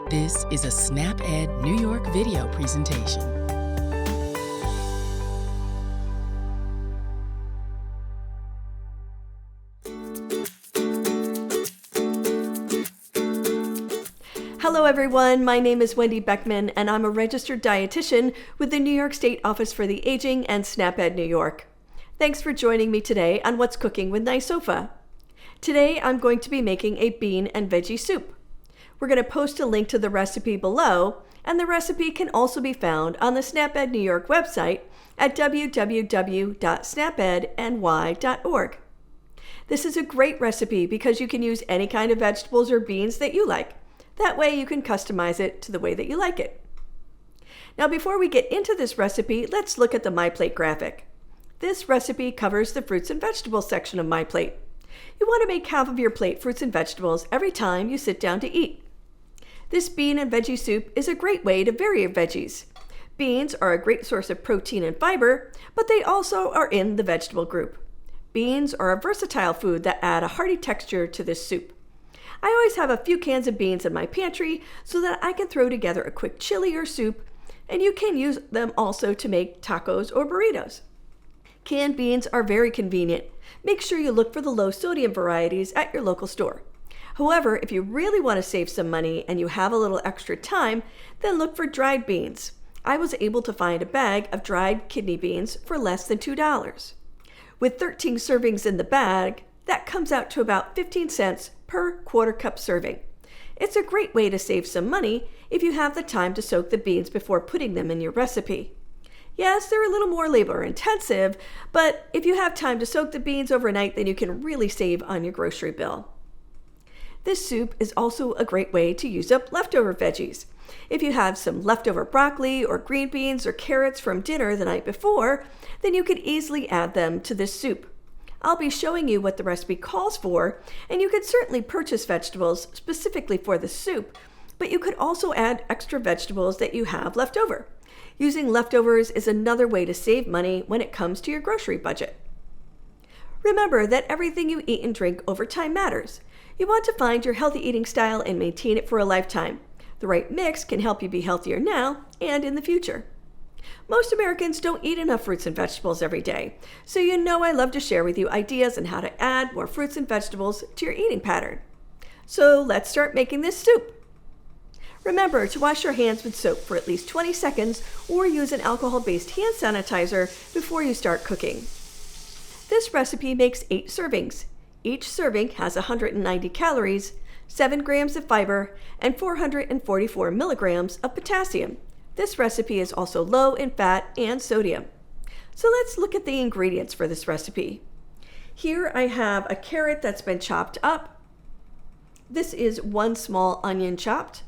This is a SnapEd New York video presentation. Hello everyone, my name is Wendy Beckman and I'm a registered dietitian with the New York State Office for the Aging and SnapEd New York. Thanks for joining me today on What's Cooking with NYSOFA. Today I'm going to be making a bean and veggie soup. We're going to post a link to the recipe below, and the recipe can also be found on the SnapEd New York website at www.snapedny.org. This is a great recipe because you can use any kind of vegetables or beans that you like. That way you can customize it to the way that you like it. Now before we get into this recipe, let's look at the My Plate graphic. This recipe covers the fruits and vegetables section of My Plate. You want to make half of your plate fruits and vegetables every time you sit down to eat. This bean and veggie soup is a great way to vary your veggies. Beans are a great source of protein and fiber, but they also are in the vegetable group. Beans are a versatile food that add a hearty texture to this soup. I always have a few cans of beans in my pantry so that I can throw together a quick chili or soup, and you can use them also to make tacos or burritos. Canned beans are very convenient. Make sure you look for the low sodium varieties at your local store. However, if you really want to save some money and you have a little extra time, then look for dried beans. I was able to find a bag of dried kidney beans for less than $2. With 13 servings in the bag, that comes out to about 15 cents per quarter cup serving. It's a great way to save some money if you have the time to soak the beans before putting them in your recipe. Yes, they're a little more labor intensive, but if you have time to soak the beans overnight, then you can really save on your grocery bill. This soup is also a great way to use up leftover veggies. If you have some leftover broccoli or green beans or carrots from dinner the night before, then you could easily add them to this soup. I'll be showing you what the recipe calls for, and you could certainly purchase vegetables specifically for the soup, but you could also add extra vegetables that you have left over. Using leftovers is another way to save money when it comes to your grocery budget. Remember that everything you eat and drink over time matters. You want to find your healthy eating style and maintain it for a lifetime. The right mix can help you be healthier now and in the future. Most Americans don't eat enough fruits and vegetables every day, so you know I love to share with you ideas on how to add more fruits and vegetables to your eating pattern. So let's start making this soup. Remember to wash your hands with soap for at least 20 seconds or use an alcohol-based hand sanitizer before you start cooking. This recipe makes 8 servings. Each serving has 190 calories, 7 grams of fiber, and 444 milligrams of potassium. This recipe is also low in fat and sodium. So let's look at the ingredients for this recipe. Here I have a carrot that's been chopped up. This is 1 small onion chopped.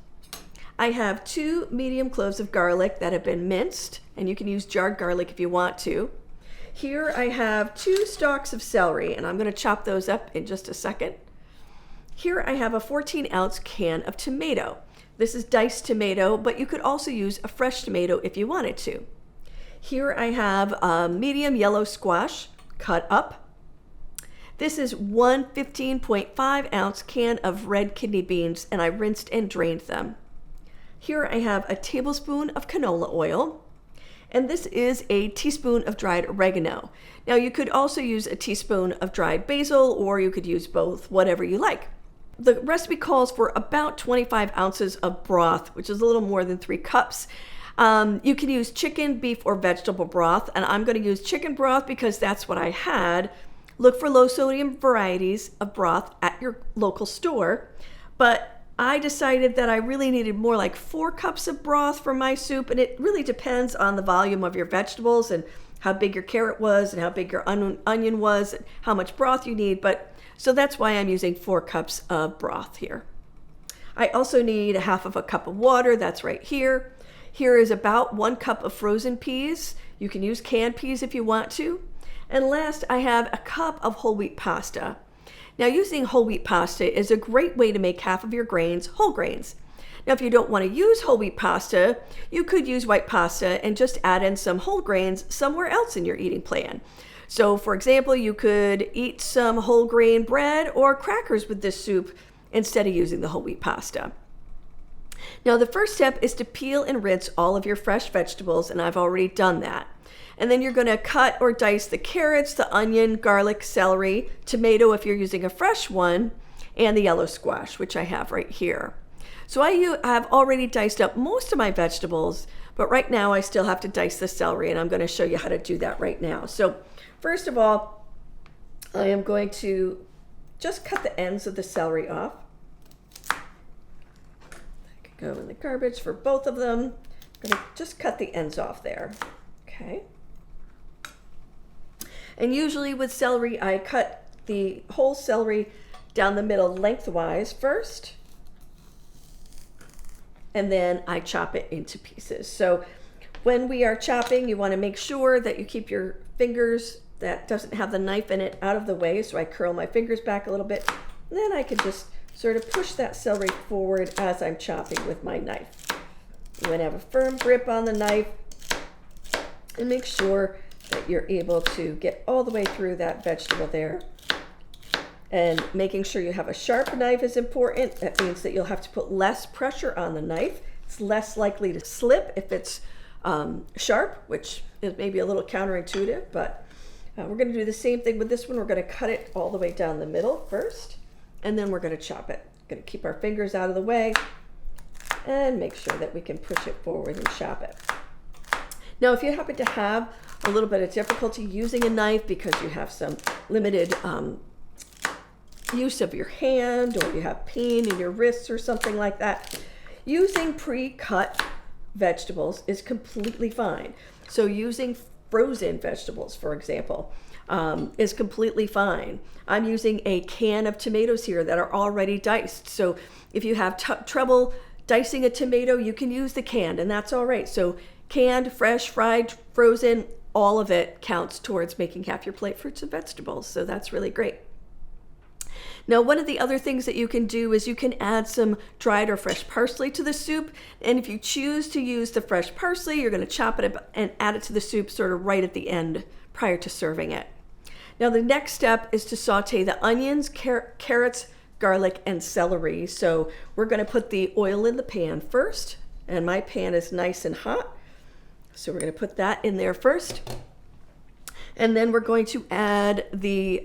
I have 2 medium cloves of garlic that have been minced, and you can use jarred garlic if you want to. Here I have 2 stalks of celery, and I'm going to chop those up in just a second. Here I have a 14-ounce can of tomato. This is diced tomato, but you could also use a fresh tomato if you wanted to. Here I have a medium yellow squash cut up. This is 1 15.5-ounce can of red kidney beans, and I rinsed and drained them. Here I have a tablespoon of canola oil. And this is a teaspoon of dried oregano. Now you could also use a teaspoon of dried basil, or you could use both, whatever you like. The recipe calls for about 25 ounces of broth, which is a little more than 3 cups. You can use chicken, beef, or vegetable broth, and I'm going to use chicken broth because that's what I had. Look for low sodium varieties of broth at your local store, but I decided that I really needed more like 4 cups of broth for my soup, and it really depends on the volume of your vegetables and how big your carrot was and how big your onion was and how much broth you need, so that's why I'm using 4 cups of broth here. I also need a half of a cup of water, that's right here. Here is about 1 cup of frozen peas. You can use canned peas if you want to. And last, I have a cup of whole wheat pasta. Now, using whole wheat pasta is a great way to make half of your grains whole grains. Now, if you don't want to use whole wheat pasta, you could use white pasta and just add in some whole grains somewhere else in your eating plan. So, for example, you could eat some whole grain bread or crackers with this soup instead of using the whole wheat pasta. Now the first step is to peel and rinse all of your fresh vegetables, and I've already done that. And then you're going to cut or dice the carrots, the onion, garlic, celery, tomato if you're using a fresh one, and the yellow squash, which I have right here. So I have already diced up most of my vegetables, but right now I still have to dice the celery, and I'm going to show you how to do that right now. So first of all, I am going to just cut the ends of the celery off. Go in the garbage for both of them. I'm going to just cut the ends off there. Okay. And usually with celery, I cut the whole celery down the middle lengthwise first, and then I chop it into pieces. So when we are chopping, you want to make sure that you keep your fingers that doesn't have the knife in it out of the way. So I curl my fingers back a little bit, and then I can just sort of push that celery forward as I'm chopping with my knife. You want to have a firm grip on the knife and make sure that you're able to get all the way through that vegetable there. And making sure you have a sharp knife is important. That means that you'll have to put less pressure on the knife. It's less likely to slip if it's sharp, which is maybe a little counterintuitive, but we're going to do the same thing with this one. We're going to cut it all the way down the middle first, and then we're going to chop it. Going to keep our fingers out of the way and make sure that we can push it forward and chop it. Now, if you happen to have a little bit of difficulty using a knife because you have some limited use of your hand, or you have pain in your wrists or something like that, using pre-cut vegetables is completely fine. So using frozen vegetables, for example, is completely fine. I'm using a can of tomatoes here that are already diced. So if you have trouble dicing a tomato, you can use the canned, and that's all right. So canned, fresh, fried, frozen, all of it counts towards making half your plate fruits and vegetables. So that's really great. Now, one of the other things that you can do is you can add some dried or fresh parsley to the soup. And if you choose to use the fresh parsley, you're going to chop it up and add it to the soup sort of right at the end prior to serving it. Now, the next step is to saute the onions, carrots, garlic, and celery. So we're going to put the oil in the pan first, and my pan is nice and hot. So we're going to put that in there first. And then we're going to add the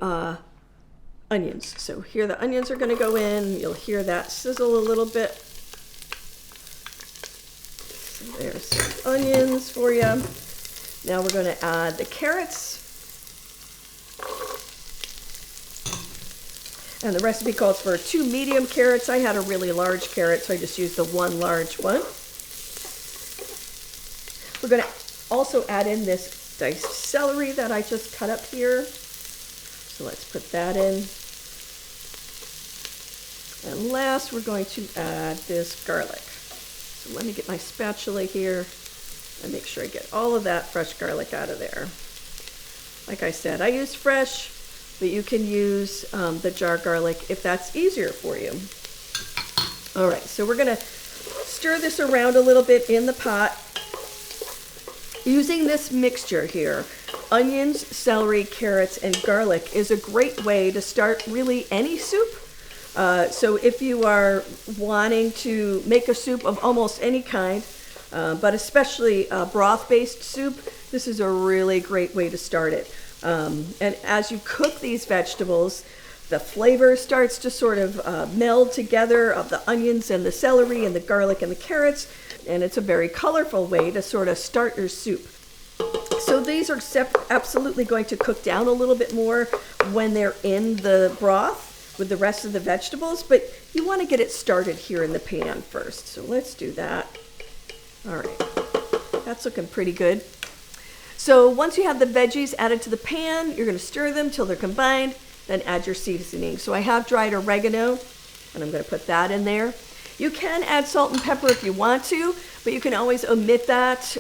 onions. So here the onions are going to go in. You'll hear that sizzle a little bit. So there's some onions for you. Now we're going to add the carrots. And the recipe calls for 2 medium carrots. I had a really large carrot, so I just used the 1 large one. We're going to also add in this diced celery that I just cut up here. So let's put that in. And last, we're going to add this garlic. So let me get my spatula here and make sure I get all of that fresh garlic out of there. Like I said, I use fresh, but you can use the jar garlic if that's easier for you. All right, so we're going to stir this around a little bit in the pot. Using this mixture here, onions, celery, carrots, and garlic is a great way to start really any soup. So if you are wanting to make a soup of almost any kind, but especially a broth-based soup, this is a really great way to start it. And as you cook these vegetables, the flavor starts to sort of meld together of the onions and the celery and the garlic and the carrots, and it's a very colorful way to sort of start your soup. So these are absolutely going to cook down a little bit more when they're in the broth with the rest of the vegetables, but you want to get it started here in the pan first. So let's do that. All right, that's looking pretty good. So once you have the veggies added to the pan, you're going to stir them till they're combined, then add your seasoning. So I have dried oregano, and I'm going to put that in there. You can add salt and pepper if you want to, but you can always omit that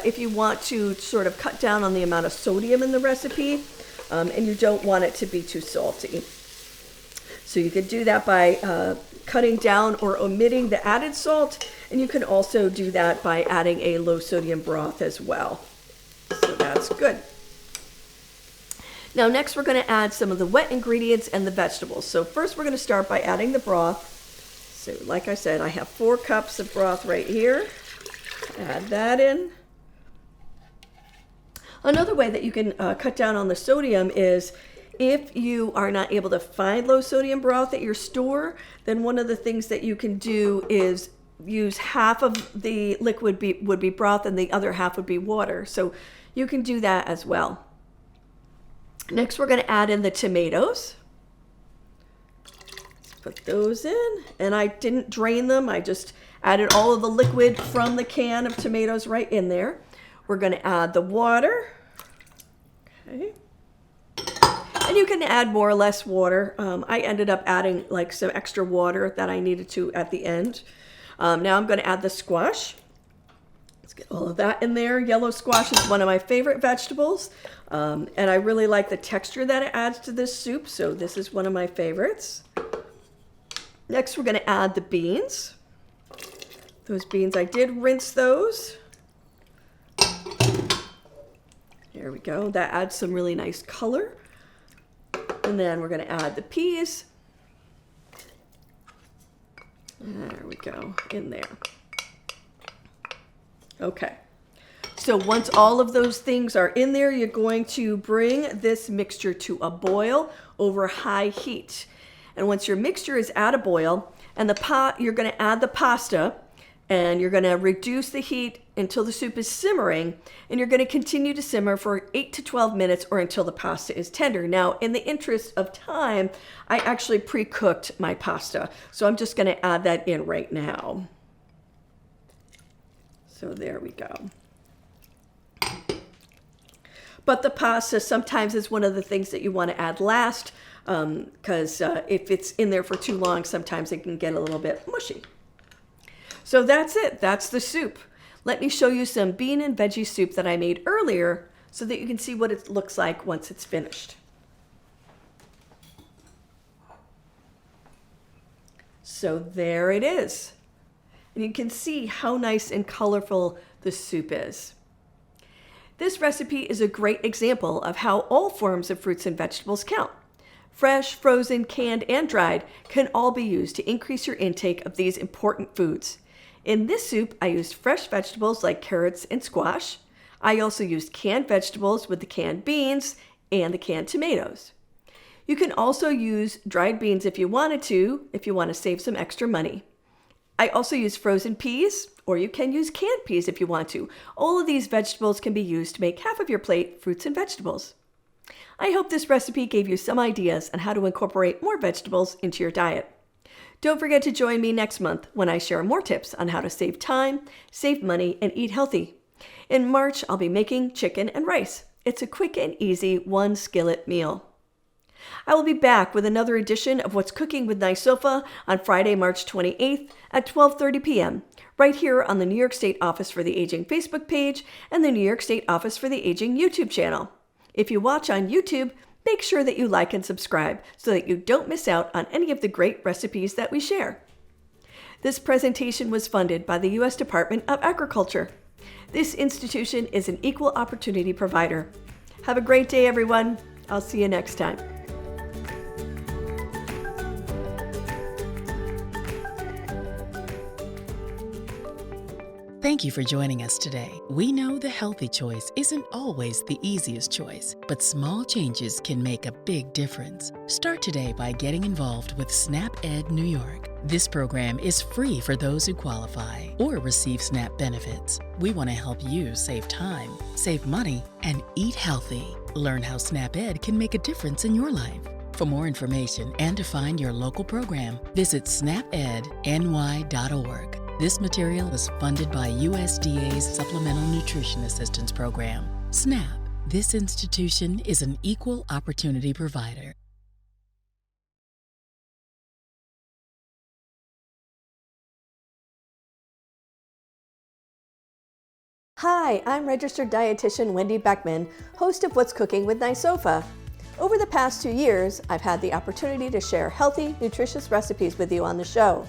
if you want to sort of cut down on the amount of sodium in the recipe, and you don't want it to be too salty. So you could do that by cutting down or omitting the added salt, and you can also do that by adding a low sodium broth as well. So that's good. Now next we're going to add some of the wet ingredients and the vegetables. So first we're going to start by adding the broth. So like I said, I have 4 cups of broth right here. Add that in. Another way that you can cut down on the sodium is if you are not able to find low sodium broth at your store, then one of the things that you can do is use half of the liquid would be broth and the other half would be water. So you can do that as well. Next, we're going to add in the tomatoes. Let's put those in. And I didn't drain them. I just added all of the liquid from the can of tomatoes right in there. We're going to add the water. Okay. And you can add more or less water. I ended up adding like some extra water that I needed to at the end. Now I'm going to add the squash. Let's get all of that in there. Yellow squash is one of my favorite vegetables. And I really like the texture that it adds to this soup. So this is one of my favorites. Next, we're going to add the beans. Those beans, I did rinse those. There we go. That adds some really nice color. And then we're going to add the peas. There we go, in there. Okay. So once all of those things are in there, you're going to bring this mixture to a boil over high heat. And once your mixture is at a boil, and you're going to add the pasta, and you're going to reduce the heat until the soup is simmering, and you're going to continue to simmer for 8 to 12 minutes or until the pasta is tender. Now, in the interest of time, I actually pre-cooked my pasta, so I'm just going to add that in right now. So there we go. But the pasta sometimes is one of the things that you want to add last, because if it's in there for too long, sometimes it can get a little bit mushy. So that's it. That's the soup. Let me show you some bean and veggie soup that I made earlier so that you can see what it looks like once it's finished. So there it is. And you can see how nice and colorful the soup is. This recipe is a great example of how all forms of fruits and vegetables count. Fresh, frozen, canned, and dried can all be used to increase your intake of these important foods. In this soup, I used fresh vegetables like carrots and squash. I also used canned vegetables with the canned beans and the canned tomatoes. You can also use dried beans if you want to save some extra money. I also used frozen peas, or you can use canned peas if you want to. All of these vegetables can be used to make half of your plate fruits and vegetables. I hope this recipe gave you some ideas on how to incorporate more vegetables into your diet. Don't forget to join me next month when I share more tips on how to save time, save money, and eat healthy. In March, I'll be making chicken and rice. It's a quick and easy one skillet meal. I will be back with another edition of What's Cooking with NYSOFA on Friday, March 28th at 12:30 p.m., right here on the New York State Office for the Aging Facebook page and the New York State Office for the Aging YouTube channel. If you watch on YouTube, make sure that you like and subscribe so that you don't miss out on any of the great recipes that we share. This presentation was funded by the U.S. Department of Agriculture. This institution is an equal opportunity provider. Have a great day, everyone. I'll see you next time. Thank you for joining us today. We know the healthy choice isn't always the easiest choice, but small changes can make a big difference. Start today by getting involved with SNAP-Ed New York. This program is free for those who qualify or receive SNAP benefits. We want to help you save time, save money, and eat healthy. Learn how SNAP-Ed can make a difference in your life. For more information and to find your local program, visit snapedny.org. This material was funded by USDA's Supplemental Nutrition Assistance Program. SNAP. This institution is an equal opportunity provider. Hi, I'm registered dietitian Wendy Beckman, host of What's Cooking with NYSOFA. Over the past 2 years, I've had the opportunity to share healthy, nutritious recipes with you on the show.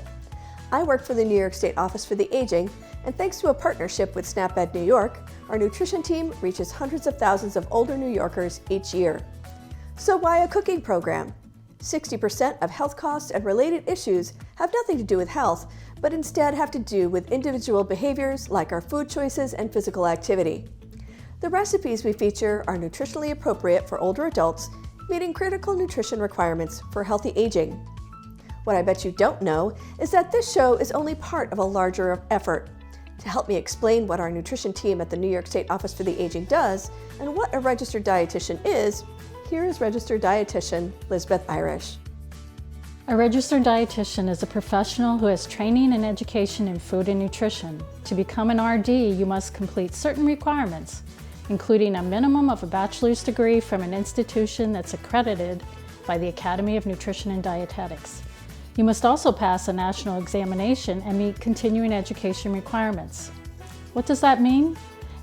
I work for the New York State Office for the Aging, and thanks to a partnership with SNAP-Ed New York, our nutrition team reaches hundreds of thousands of older New Yorkers each year. So why a cooking program? 60% of health costs and related issues have nothing to do with health, but instead have to do with individual behaviors like our food choices and physical activity. The recipes we feature are nutritionally appropriate for older adults, meeting critical nutrition requirements for healthy aging. What I bet you don't know is that this show is only part of a larger effort. To help me explain what our nutrition team at the New York State Office for the Aging does and what a registered dietitian is, here is registered dietitian Lisbeth Irish. A registered dietitian is a professional who has training and education in food and nutrition. To become an RD, you must complete certain requirements, including a minimum of a bachelor's degree from an institution that's accredited by the Academy of Nutrition and Dietetics. You must also pass a national examination and meet continuing education requirements. What does that mean?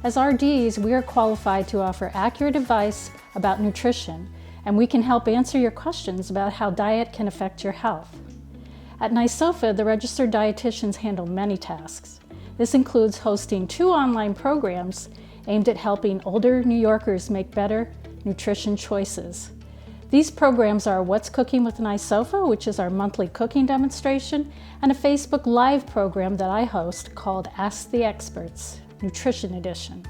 As RDs, we are qualified to offer accurate advice about nutrition, and we can help answer your questions about how diet can affect your health. At NYSOFA, the registered dietitians handle many tasks. This includes hosting 2 online programs aimed at helping older New Yorkers make better nutrition choices. These programs are What's Cooking with NYSOFA, which is our monthly cooking demonstration, and a Facebook Live program that I host called Ask the Experts, Nutrition Edition.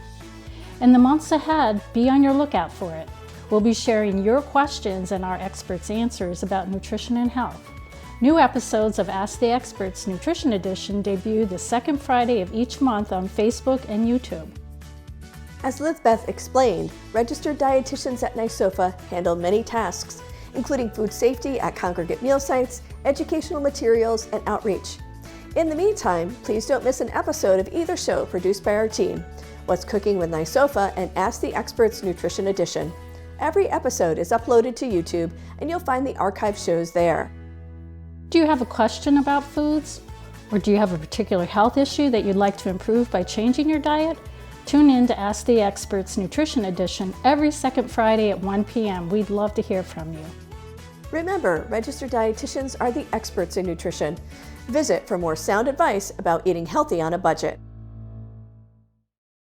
In the months ahead, be on your lookout for it. We'll be sharing your questions and our experts' answers about nutrition and health. New episodes of Ask the Experts Nutrition Edition debut the second Friday of each month on Facebook and YouTube. As Lisbeth explained, registered dietitians at NYSOFA handle many tasks, including food safety at congregate meal sites, educational materials, and outreach. In the meantime, please don't miss an episode of either show produced by our team, What's Cooking with NYSOFA and Ask the Experts Nutrition Edition. Every episode is uploaded to YouTube, and you'll find the archive shows there. Do you have a question about foods? Or do you have a particular health issue that you'd like to improve by changing your diet? Tune in to Ask the Experts Nutrition Edition every second Friday at 1 p.m. We'd love to hear from you. Remember, registered dietitians are the experts in nutrition. Visit for more sound advice about eating healthy on a budget.